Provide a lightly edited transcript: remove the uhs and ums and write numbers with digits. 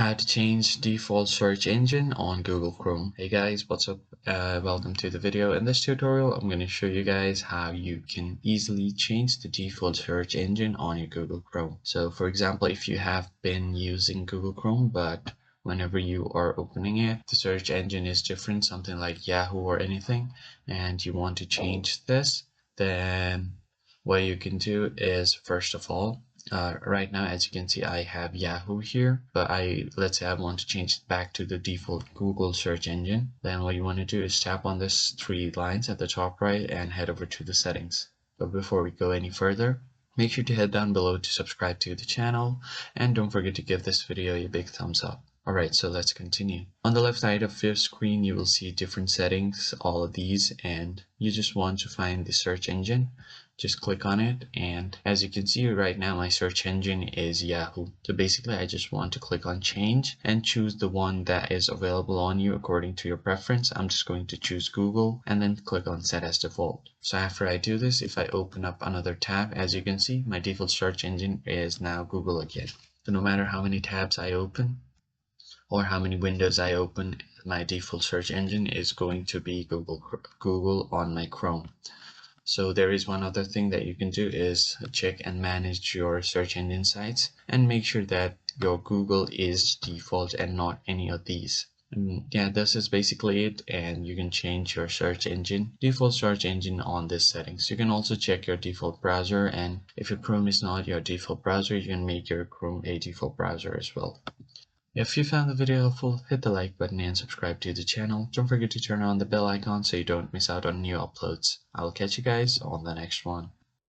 How to change default search engine on Google Chrome. Hey guys, what's up? Welcome to the video. In this tutorial, I'm going to show you guys how you can easily change the default search engine on your Google Chrome. So for example, if you have been using Google Chrome, but whenever you are opening it, the search engine is different, something like Yahoo or anything, and you want to change this, then what you can do is, first of all, right now, as you can see, I have Yahoo here, but let's say I want to change it back to the default Google search engine. Then what you want to do is tap on this three lines at the top right and head over to the settings. But before we go any further, make sure to head down below to subscribe to the channel, and don't forget to give this video a big thumbs up. Alright, so let's continue. On the left side of your screen, you will see different settings, all of these, and you just want to find the search engine. Just click on it, and as you can see right now, my search engine is Yahoo. So basically, I just want to click on change and choose the one that is available on you according to your preference. I'm just going to choose Google and then click on set as default. So after I do this, if I open up another tab, as you can see, my default search engine is now Google again. So no matter how many tabs I open or how many windows I open, my default search engine is going to be Google on my Chrome. So there is one other thing that you can do is check and manage your search engine sites and make sure that your Google is default and not any of these. And yeah, this is basically it, and you can change your default search engine on this settings. You can also check your default browser, and if your Chrome is not your default browser, you can make your Chrome a default browser as well. If you found the video helpful, hit the like button and subscribe to the channel. Don't forget to turn on the bell icon so you don't miss out on new uploads. I'll catch you guys on the next one.